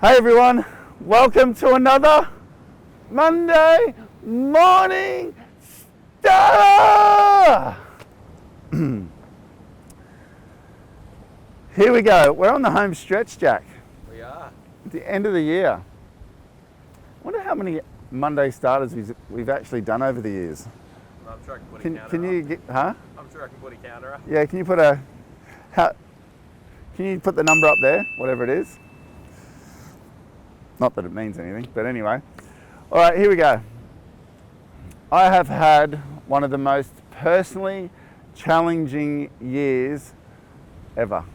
Hey everyone, welcome to another Monday morning starter. Here we go. We're on the home stretch, Jack. We are. At the end of the year. I wonder how many Monday starters we've actually done over the years. I'm sure I can put a Can counter you up. get, huh? I'm sure I can put a counter up. Yeah, can you put the number up there, whatever it is? Not that it means anything, but anyway. All right, here we go. I have had one of the most personally challenging years ever.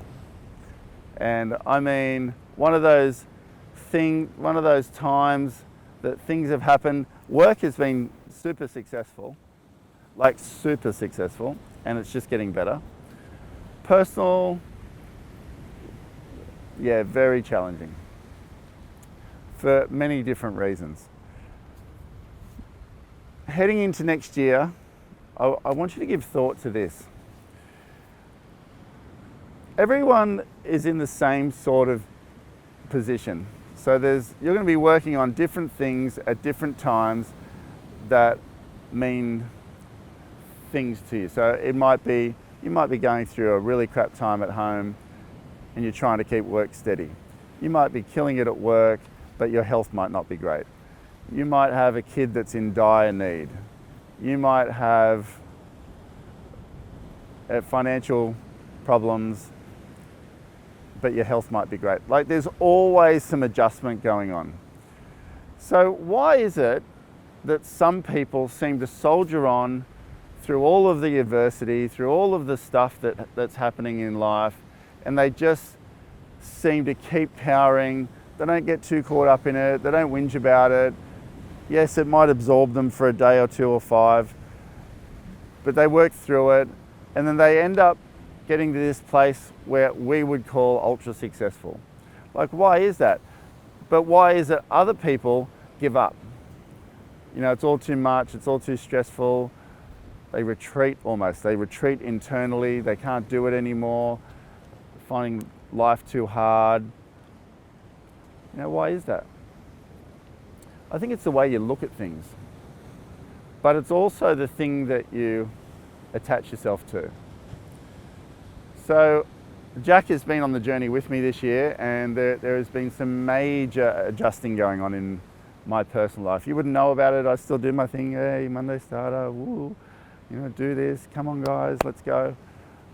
And I mean, one of those times that things have happened. Work has been super successful, and it's just getting better. Personal, yeah, very challenging. For many different reasons. Heading into next year, I want you to give thought to this. Everyone is in the same sort of position. So you're going to be working on different things at different times that mean things to you. So you might be going through a really crap time at home and you're trying to keep work steady. You might be killing it at work, but your health might not be great. You might have a kid that's in dire need. You might have financial problems, but your health might be great. Like, there's always some adjustment going on. So why is it that some people seem to soldier on through all of the adversity, through all of the stuff that's happening in life, and they just seem to keep powering? They don't get too caught up in it. They don't whinge about it. Yes, it might absorb them for a day or two or five, but they work through it, and then they end up getting to this place where we would call ultra successful. Like, why is that? But why is it other people give up? You know, it's all too much. It's all too stressful. They retreat almost. They retreat internally. They can't do it anymore. Finding life too hard. You know, why is that? I think it's the way you look at things, but it's also the thing that you attach yourself to. So Jack has been on the journey with me this year, and there has been some major adjusting going on in my personal life. You wouldn't know about it. I still do my thing. Hey, Monday starter, woo, you know, do this. Come on guys, let's go.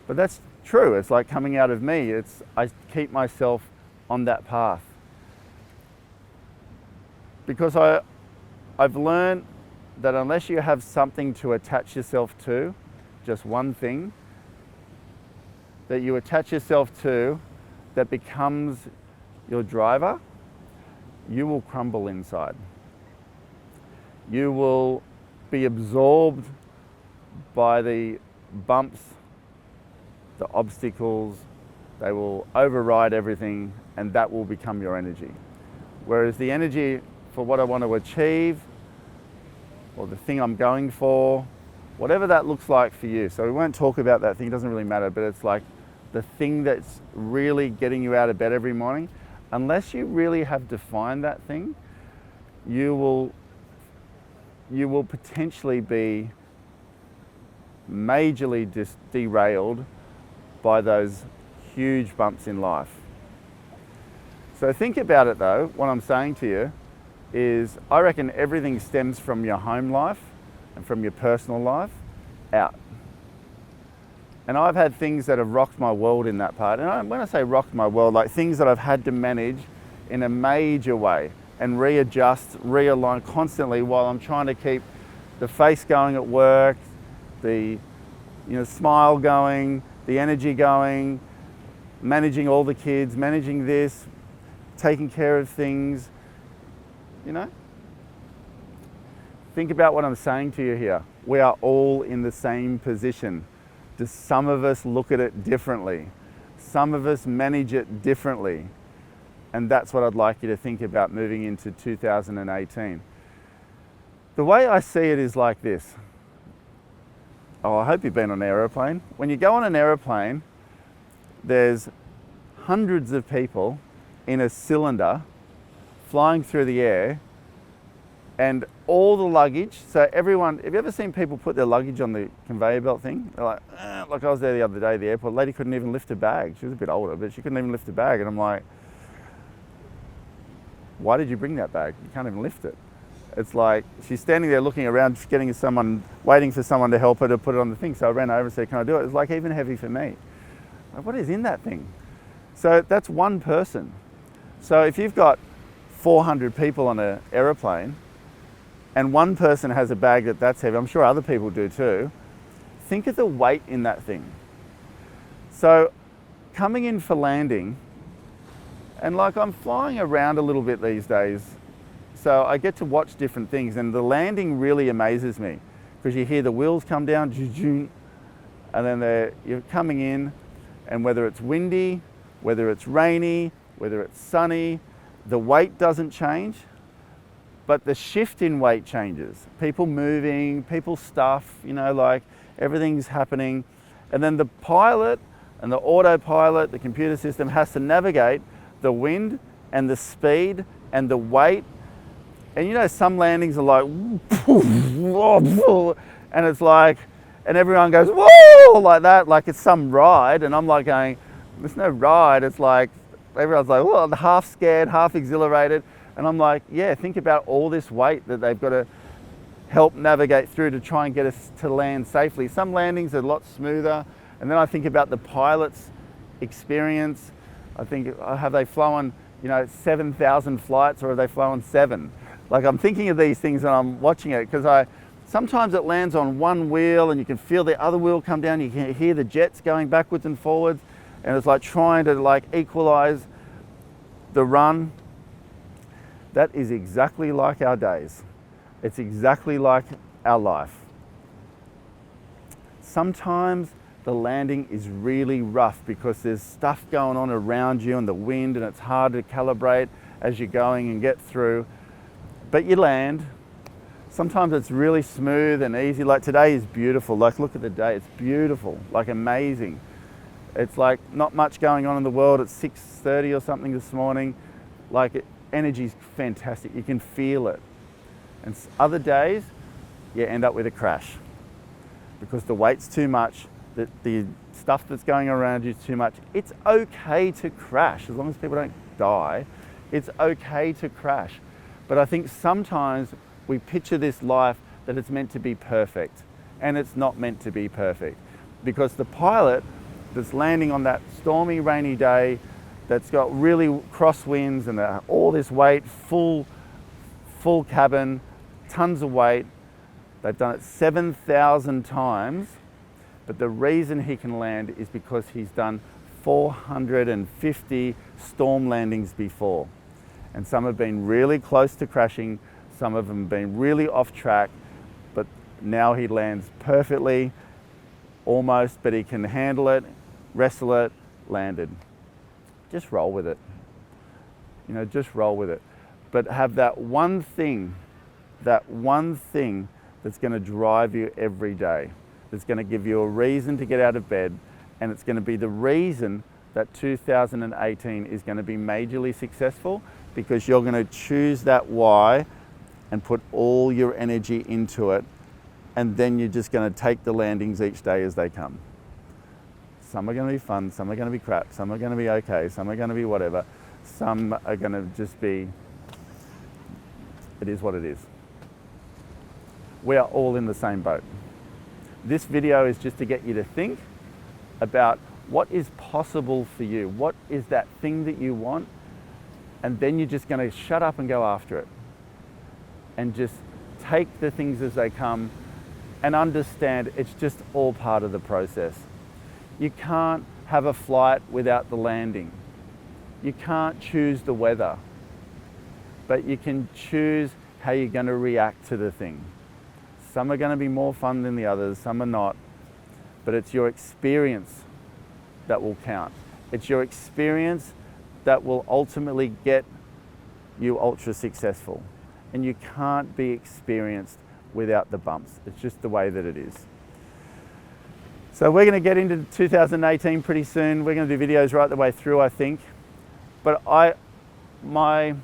But that's true. It's like coming out of me. I keep myself on that path. Because I've learned that unless you have something to attach yourself to, just one thing, that you attach yourself to that becomes your driver, you will crumble inside. You will be absorbed by the bumps, the obstacles. They will override everything, and that will become your energy. Whereas the energy for what I want to achieve, or the thing I'm going for, whatever that looks like for you. So we won't talk about that thing, it doesn't really matter, but it's like the thing that's really getting you out of bed every morning. Unless you really have defined that thing, you will potentially be majorly derailed by those huge bumps in life. So think about it though. What I'm saying to you is, I reckon everything stems from your home life and from your personal life out. And I've had things that have rocked my world in that part. And when I say rocked my world, like things that I've had to manage in a major way and readjust, realign constantly while I'm trying to keep the face going at work, the smile going, the energy going, managing all the kids, managing this, taking care of things. You know? Think about what I'm saying to you here. We are all in the same position. Just some of us look at it differently. Some of us manage it differently. And that's what I'd like you to think about moving into 2018. The way I see it is like this. Oh, I hope you've been on an aeroplane. When you go on an aeroplane, there's hundreds of people in a cylinder flying through the air, and all the luggage. So everyone, have you ever seen people put their luggage on the conveyor belt thing? They're like, like I was there the other day at the airport, a lady couldn't even lift a bag. She was a bit older, but she couldn't even lift a bag. And I'm like, why did you bring that bag? You can't even lift it. It's like, she's standing there looking around, waiting for someone to help her to put it on the thing. So I ran over and said, can I do it? It's like even heavy for me. Like, what is in that thing? So that's one person. So if you've got 400 people on an aeroplane, and one person has a bag that's heavy, I'm sure other people do too, think of the weight in that thing. So coming in for landing, and like I'm flying around a little bit these days, so I get to watch different things, and the landing really amazes me because you hear the wheels come down, and then you're coming in, and whether it's windy, whether it's rainy, whether it's sunny, the weight doesn't change. But the shift in weight changes. People moving, people stuff, like everything's happening. And then the pilot and the autopilot, the computer system has to navigate the wind and the speed and the weight. And some landings are like, and it's like, and everyone goes, whoa, like that, like it's some ride. And I'm like going, there's no ride. It's like, everyone's like, well, half scared, half exhilarated. And I'm like, yeah, think about all this weight that they've got to help navigate through to try and get us to land safely. Some landings are a lot smoother. And then I think about the pilot's experience. I think, have they flown, 7,000 flights, or have they flown 7? Like, I'm thinking of these things when I'm watching it, because sometimes it lands on one wheel and you can feel the other wheel come down. You can hear the jets going backwards and forwards. And it's like trying to equalize the run. That is exactly like our days. It's exactly like our life. Sometimes the landing is really rough because there's stuff going on around you and the wind, and it's hard to calibrate as you're going and get through. But you land. Sometimes it's really smooth and easy. Like today is beautiful. Like, look at the day. It's beautiful, like amazing. It's like not much going on in the world. It's 6:30 or something this morning. Energy's fantastic. You can feel it. And other days, you end up with a crash because the weight's too much, the stuff that's going around you is too much. It's okay to crash as long as people don't die. It's okay to crash. But I think sometimes we picture this life that it's meant to be perfect, and it's not meant to be perfect, because the pilot that's landing on that stormy, rainy day, that's got really crosswinds and all this weight, full cabin, tons of weight. They've done it 7,000 times, but the reason he can land is because he's done 450 storm landings before. And some have been really close to crashing, some of them have been really off track, but now he lands perfectly, almost, but he can handle it, wrestle it, landed. Just roll with it. Just roll with it. But have that one thing that's going to drive you every day, that's going to give you a reason to get out of bed, and it's going to be the reason that 2018 is going to be majorly successful, because you're going to choose that why and put all your energy into it, and then you're just going to take the landings each day as they come. Some are going to be fun, some are going to be crap, some are going to be okay, some are going to be whatever, some are going to just be, it is what it is. We are all in the same boat. This video is just to get you to think about what is possible for you, what is that thing that you want, and then you're just going to shut up and go after it. And just take the things as they come and understand it's just all part of the process. You can't have a flight without the landing. You can't choose the weather, but you can choose how you're going to react to the thing. Some are going to be more fun than the others, some are not, but it's your experience that will count. It's your experience that will ultimately get you ultra successful. And you can't be experienced without the bumps. It's just the way that it is. So we're going to get into 2018 pretty soon. We're going to do videos right the way through, I think. But my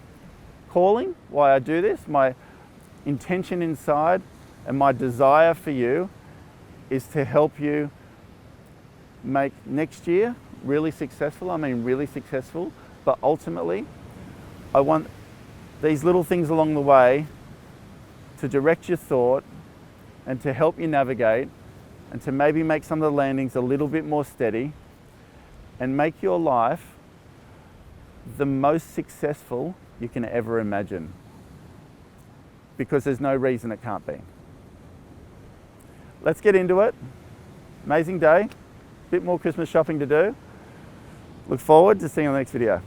calling, why I do this, my intention inside and my desire for you is to help you make next year really successful. I mean really successful, but ultimately I want these little things along the way to direct your thought and to help you navigate and to maybe make some of the landings a little bit more steady and make your life the most successful you can ever imagine, because there's no reason it can't be. Let's get into it. Amazing day, bit more Christmas shopping to do. Look forward to seeing you on the next video.